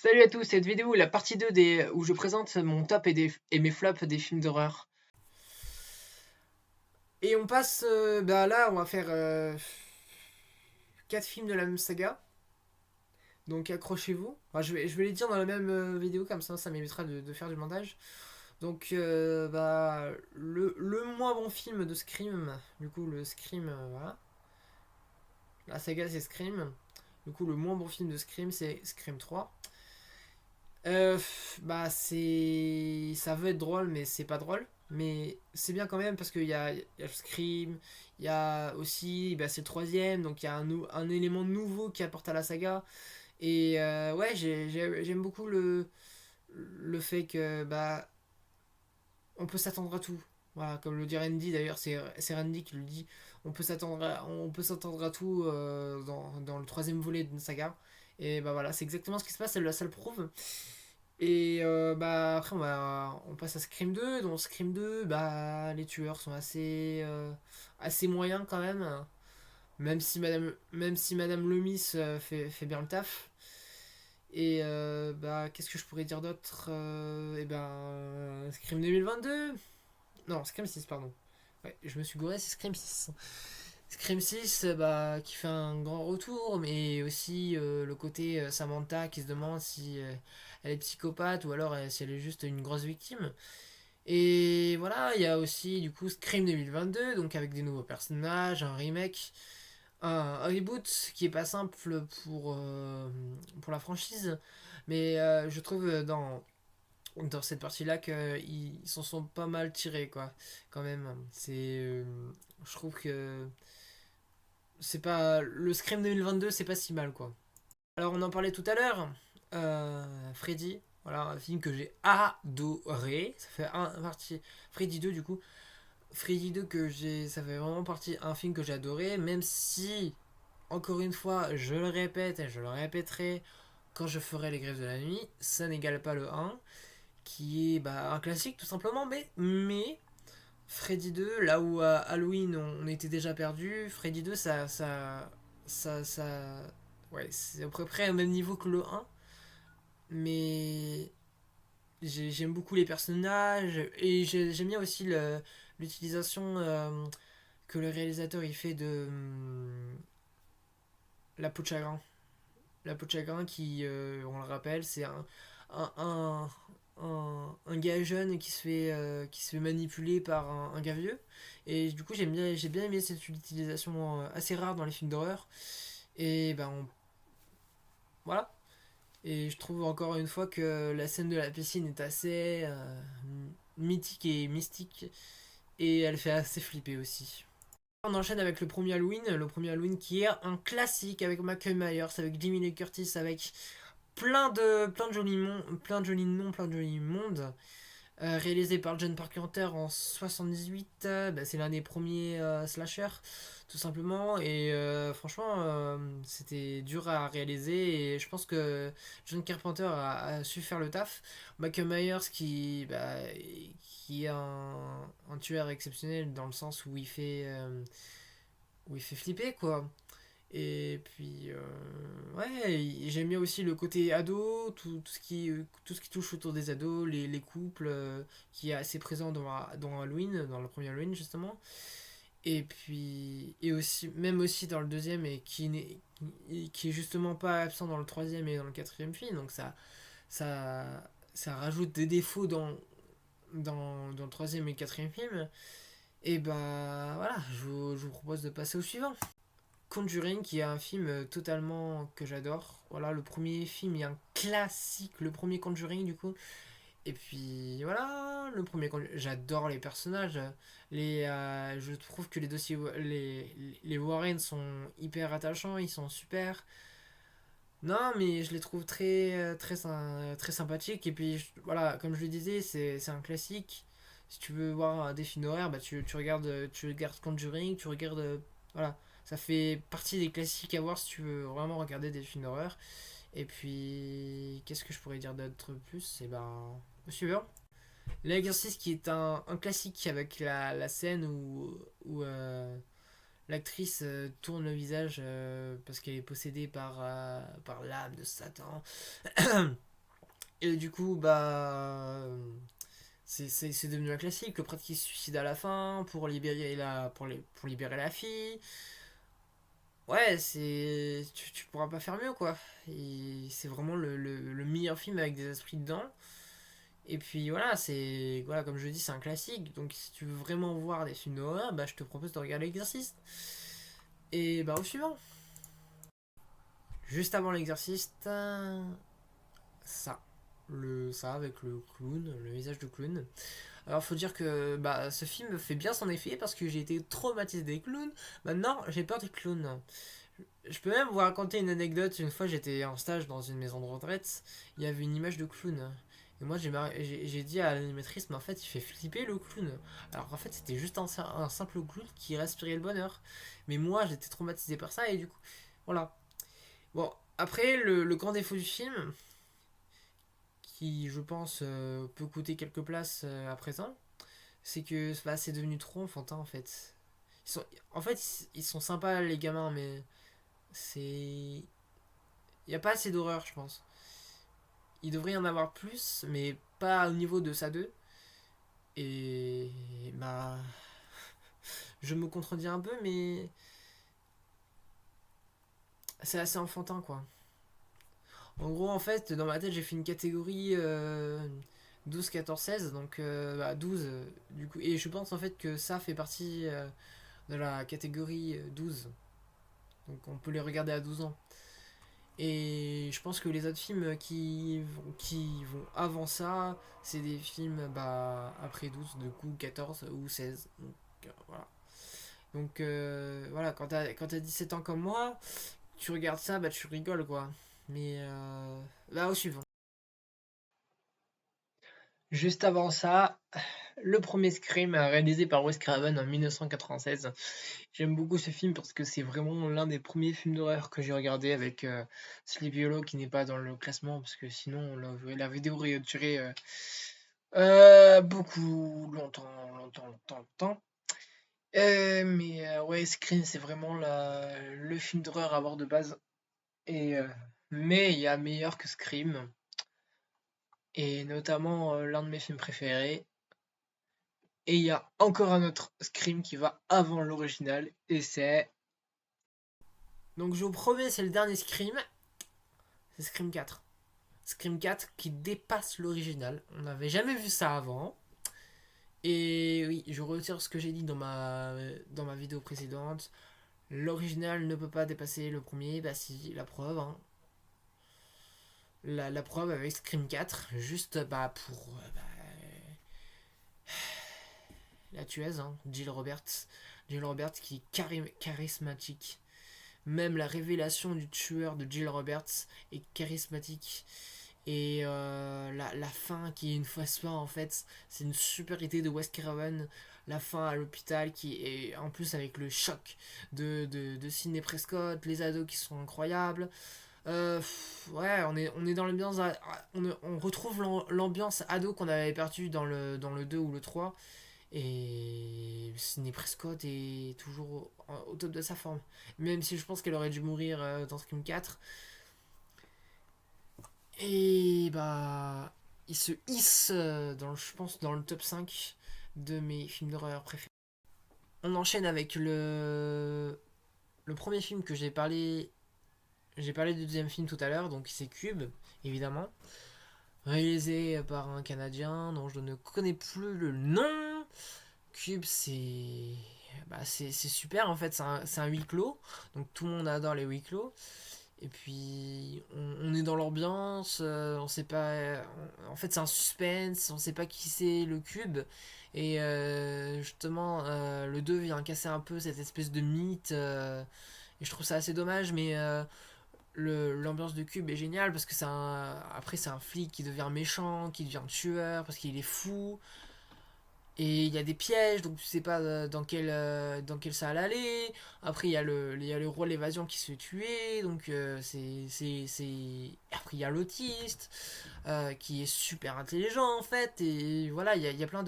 Salut à tous, cette vidéo est la partie 2 où je présente mon top et mes flops des films d'horreur. Et on passe, là on va faire 4 films de la même saga, donc accrochez-vous. Enfin, je vais les dire dans la même vidéo, comme ça m'évitera de faire du montage. Donc le moins bon film de Scream, du coup le Scream, voilà. La saga c'est Scream. Du coup le moins bon film de Scream c'est Scream 3. Ça veut être drôle, mais c'est pas drôle. Mais c'est bien quand même parce qu'il y a le Scream, il y a aussi, c'est le troisième, donc il y a un élément nouveau qui apporte à la saga. Et ouais, j'aime beaucoup le fait que on peut s'attendre à tout. Voilà, comme le dit Randy d'ailleurs, c'est Randy qui le dit. On peut s'attendre à tout dans le troisième volet d'une saga. Et bah voilà, c'est exactement ce qui se passe, ça le prouve. Et après on passe à Scream 2. Dans Scream 2, les tueurs sont assez moyens quand même. Même si Madame Loomis fait bien le taf. Et qu'est-ce que je pourrais dire d'autre Scream 2022. Non, Scream 6, pardon. Ouais, je me suis gouré, c'est Scream 6. Scream 6 qui fait un grand retour, mais aussi le côté Samantha qui se demande si elle est psychopathe ou alors si elle est juste une grosse victime. Et voilà, il y a aussi du coup Scream 2022, donc avec des nouveaux personnages, un remake, un reboot qui est pas simple pour la franchise, mais je trouve dans cette partie-là qu'ils s'en sont pas mal tirés, quoi, quand même. Je trouve que c'est pas le Scream 2022, c'est pas si mal, quoi. Alors on en parlait tout à l'heure, Freddy, voilà un film que j'ai adoré. Ça fait un partie Freddy 2 du coup. Freddy 2 ça fait vraiment partie un film que j'ai adoré, même si encore une fois, je le répète et je le répéterai quand je ferai les Griffes de la nuit, ça n'égale pas le un qui est un classique tout simplement, mais Freddy 2, là où à Halloween on était déjà perdu, Freddy 2 ça ouais, c'est à peu près au même niveau que le un, mais j'aime beaucoup les personnages et j'aime bien aussi l'utilisation que le réalisateur il fait de la peau de chagrin. La peau de chagrin qui, on le rappelle, c'est un, un, un gars jeune qui se fait manipuler par un gars vieux. Et du coup, j'ai bien aimé cette utilisation assez rare dans les films d'horreur. Et voilà. Et je trouve encore une fois que la scène de la piscine est assez mythique et mystique. Et elle fait assez flipper aussi. On enchaîne avec le premier Halloween qui est un classique avec Michael Myers, avec Jamie Lee Curtis, avec plein de jolis noms, plein de jolis mondes. Réalisé par John Carpenter en 78, c'est l'un des premiers slashers, tout simplement. Et franchement, c'était dur à réaliser. Et je pense que John Carpenter a su faire le taf. Michael Myers, qui est un tueur exceptionnel dans le sens où il fait flipper, quoi. Et puis, ouais, j'aime bien aussi le côté ado, tout ce qui touche autour des ados, les couples, qui est assez présent dans Halloween, dans le premier Halloween justement. Et puis, et aussi, même aussi dans le deuxième, et qui est justement pas absent dans le troisième et dans le quatrième film. Donc ça rajoute des défauts dans le troisième et le quatrième film. Et voilà, je vous propose de passer au suivant. Conjuring, qui est un film totalement que j'adore. Voilà, le premier film est un classique, le premier Conjuring du coup. Et puis voilà, j'adore les personnages. Je trouve que les dossiers, les Warren sont hyper attachants, ils sont super. Non, mais je les trouve très sympathiques. Et puis voilà, comme je le disais, c'est un classique. Si tu veux voir des films d'horreur, tu regardes Conjuring, tu regardes. Voilà, ça fait partie des classiques à voir si tu veux vraiment regarder des films d'horreur. Et puis, qu'est-ce que je pourrais dire d'autre plus? C'est le suivant. L'exorciste qui est un classique avec la scène où l'actrice tourne le visage parce qu'elle est possédée par l'âme de Satan. Et du coup, bah. C'est devenu un classique. Le prêtre qui se suicide à la fin pour libérer la fille. Ouais, tu pourras pas faire mieux, quoi. Et c'est vraiment le meilleur film avec des esprits dedans. Et puis voilà, voilà, comme je dis, c'est un classique. Donc si tu veux vraiment voir des films d'horreur, bah je te propose de regarder l'exercice. Et bah au suivant. Juste avant l'exercice, ça. Ça avec le clown, le visage de clown. Alors faut dire que bah, ce film fait bien son effet parce que j'ai été traumatisé des clowns. Maintenant, j'ai peur des clowns. Je peux même vous raconter une anecdote. Une fois, j'étais en stage dans une maison de retraite. Il y avait une image de clown. Et moi, j'ai dit à l'animatrice, mais en fait, il fait flipper le clown. Alors qu'en fait, c'était juste un simple clown qui respirait le bonheur. Mais moi, j'étais traumatisé par ça et du coup, voilà. Bon, après, le grand défaut du film, qui je pense peut coûter quelques places à présent, c'est que bah, c'est devenu trop enfantin en fait. En fait, ils sont sympas les gamins, mais c'est. Il n'y a pas assez d'horreur, je pense. Il devrait y en avoir plus, mais pas au niveau de ça 2. Et. Bah. Je me contredis un peu, mais. C'est assez enfantin quoi. En gros, en fait, dans ma tête, j'ai fait une catégorie 12, 14, 16, donc bah, 12 du coup. Et je pense en fait que ça fait partie de la catégorie 12. Donc on peut les regarder à 12 ans. Et je pense que les autres films qui vont avant ça, c'est des films bah, après 12, de coup 14 ou 16. Donc voilà. Donc voilà, quand t'as 17 ans comme moi, tu regardes ça, bah tu rigoles quoi. Mais là au suivant. Juste avant ça, le premier Scream réalisé par Wes Craven en 1996. J'aime beaucoup ce film parce que c'est vraiment l'un des premiers films d'horreur que j'ai regardé avec Sleepy Hollow qui n'est pas dans le classement parce que sinon la vidéo aurait duré beaucoup longtemps. Mais ouais, Scream c'est vraiment le film d'horreur à voir de base. Et, mais il y a meilleur que Scream et notamment l'un de mes films préférés. Et il y a encore un autre Scream qui va avant l'original et c'est. Donc je vous promets, c'est le dernier Scream, c'est Scream 4. Scream 4 qui dépasse l'original. On n'avait jamais vu ça avant. Et oui, je retire ce que j'ai dit dans ma vidéo précédente. L'original ne peut pas dépasser le premier. Bah si, la preuve. Hein. La preuve avec Scream 4. Juste bah, pour la tueuse, hein, Jill Roberts. Jill Roberts qui est charismatique. Même la révélation du tueur de Jill Roberts est charismatique. Et la fin qui est une fois soir en fait, c'est une super idée de Wes Craven. La fin à l'hôpital qui est en plus avec le choc de Sidney Prescott, les ados qui sont incroyables. Ouais, on est dans l'ambiance. On retrouve l'ambiance ado qu'on avait perdu dans le 2 ou le 3. Et Sidney Prescott est toujours au top de sa forme. Même si je pense qu'elle aurait dû mourir dans Scream 4. Et bah, il se hisse, je pense, dans le top 5 de mes films d'horreur préférés. On enchaîne avec le premier film que j'ai parlé. J'ai parlé du deuxième film tout à l'heure, donc c'est Cube, évidemment. Réalisé par un Canadien dont je ne connais plus le nom. Cube, c'est super en fait, c'est un huis clos. Donc tout le monde adore les huis clos. Et puis on est dans l'ambiance, on sait pas. En fait, c'est un suspense, on sait pas qui c'est le cube. Et justement, le 2 vient casser un peu cette espèce de mythe. Et je trouve ça assez dommage, mais l'ambiance de cube est géniale parce que après, c'est un flic qui devient méchant, qui devient tueur parce qu'il est fou. Et il y a des pièges, donc tu sais pas dans quelle salle aller. Après, il y a le roi de l'évasion qui se fait tuer, donc Après, il y a l'autiste, qui est super intelligent en fait, et voilà, il y a plein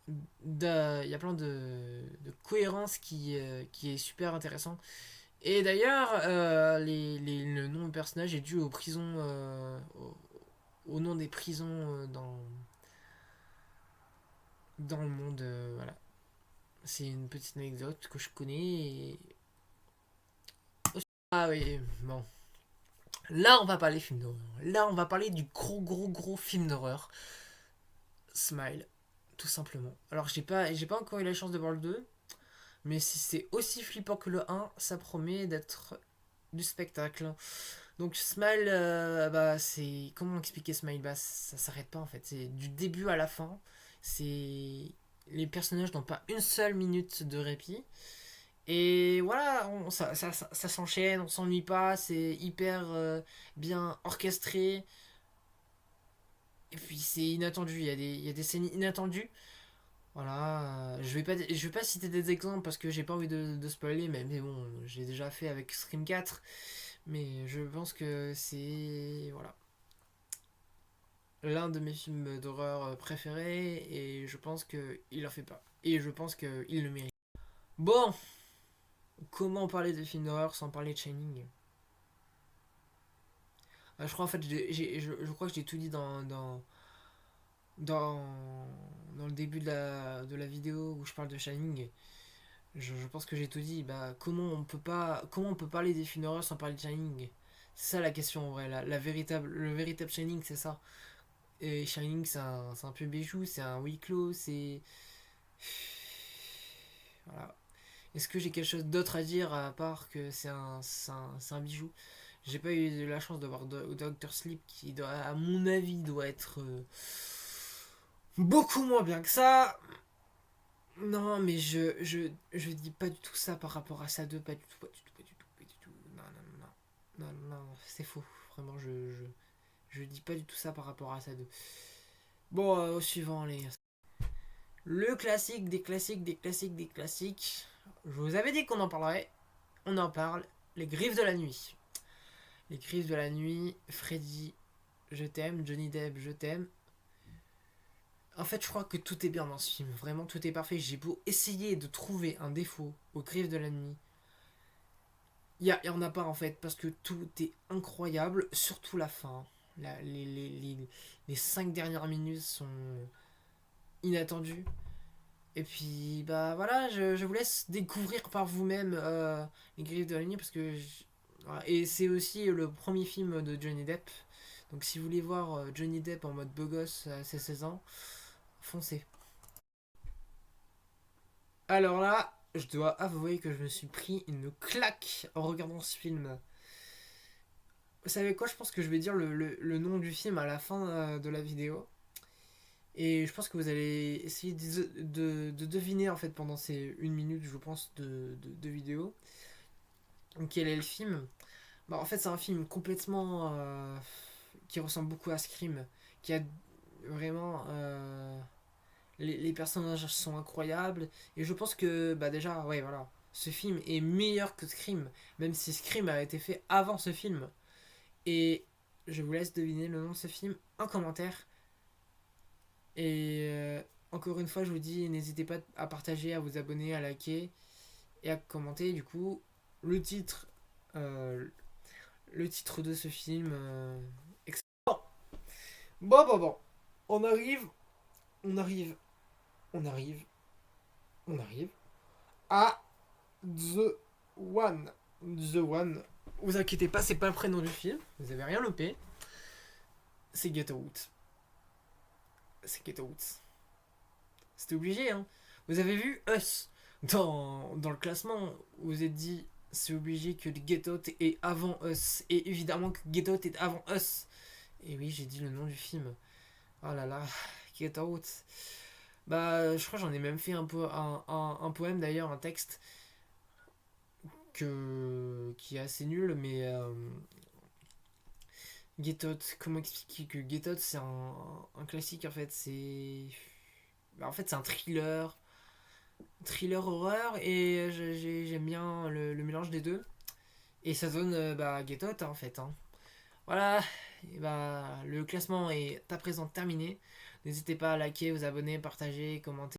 il y a plein de cohérence qui est super intéressant. Et d'ailleurs, le nom du personnage est dû aux prisons, au nom des prisons dans le monde. Voilà. C'est une petite anecdote que je connais. Ah oui, bon. Là, on va parler film d'horreur. Là, on va parler du gros film d'horreur. Smile, tout simplement. Alors, j'ai pas encore eu la chance de voir le 2, mais si c'est aussi flippant que le un, ça promet d'être du spectacle. Donc Smile, bah c'est comment expliquer Smile, bah ça s'arrête pas en fait, c'est du début à la fin. C'est les personnages n'ont pas une seule minute de répit. Et voilà, ça s'enchaîne, on s'ennuie pas, c'est hyper bien orchestré. Et puis c'est inattendu, il y a des scènes inattendues. Voilà, je vais pas citer des exemples parce que j'ai pas envie de spoiler, mais bon, j'ai déjà fait avec Scream 4. Mais je pense que c'est voilà l'un de mes films d'horreur préférés et je pense que il en fait pas. Et je pense qu'il le mérite. Bon, comment parler de films d'horreur sans parler de Shining? Je crois en fait, je crois que j'ai tout dit dans, dans le début de la vidéo où je parle de Shining. Je pense que j'ai tout dit. Bah, comment on peut parler des films d'horreur sans parler de Shining? C'est ça la question en vrai. Le véritable Shining, c'est ça. Et Shining, c'est un peu bijou, c'est un huis clos, c'est. Voilà. Est-ce que j'ai quelque chose d'autre à dire à part que c'est un bijou? J'ai pas eu la chance de voir Doctor Sleep qui, à mon avis, doit être beaucoup moins bien que ça. Non, mais je dis pas du tout ça par rapport à ça 2, pas du tout, pas du tout, pas du tout, pas du tout. Non, non, non, non, non, non, c'est faux. Vraiment, je dis pas du tout ça par rapport à ça 2. Bon, au suivant, les. Le classique des classiques des classiques des classiques. Je vous avais dit qu'on en parlerait. On en parle. Les Griffes de la nuit. Les Griffes de la nuit. Freddy, je t'aime. Johnny Depp, je t'aime. En fait, je crois que tout est bien dans ce film. Vraiment, tout est parfait. J'ai beau essayer de trouver un défaut aux Griffes de la nuit. Il y en a pas en fait. Parce que tout est incroyable. Surtout la fin. Les 5 dernières minutes sont inattendues. Et puis, bah voilà, je vous laisse découvrir par vous-même les Griffes de la nuit parce que. Voilà. Et c'est aussi le premier film de Johnny Depp. Donc, si vous voulez voir Johnny Depp en mode beau gosse à ses 16 ans, foncez. Alors là, je dois avouer que je me suis pris une claque en regardant ce film. Vous savez quoi? Je pense que je vais dire le nom du film à la fin de la vidéo. Et je pense que vous allez essayer de deviner en fait pendant ces 1 minute, je pense, de vidéo. Quel est le film? Bah, en fait, c'est un film complètement qui ressemble beaucoup à Scream, qui a vraiment les personnages sont incroyables et je pense que bah déjà ouais voilà, ce film est meilleur que Scream, même si Scream a été fait avant ce film. Et je vous laisse deviner le nom de ce film en commentaire. Et encore une fois, je vous dis, n'hésitez pas à partager, à vous abonner, à liker et à commenter. Du coup, le titre, euh, le titre de ce film. Excellent. Bon. On arrive, on arrive, on arrive, on arrive à The One. The One. Vous inquiétez pas, c'est pas le prénom du film. Vous avez rien loupé. C'est Get Out. C'est Get Out. C'était obligé, hein. Vous avez vu Us dans le classement. Vous vous êtes dit, c'est obligé que Get Out est avant Us. Et évidemment que Get Out est avant Us. Et oui, j'ai dit le nom du film. Oh là là, Get Out. Bah, je crois que j'en ai même fait un poème d'ailleurs, un texte qui est assez nul, mais Get Out, comment expliquer que Get Out c'est un classique en fait, c'est. Bah, en fait, c'est un thriller horreur, et j'aime bien le mélange des deux. Et ça donne bah, Get Out en fait, hein. Voilà, et bah, le classement est à présent terminé. N'hésitez pas à liker, vous abonner, partager, commenter.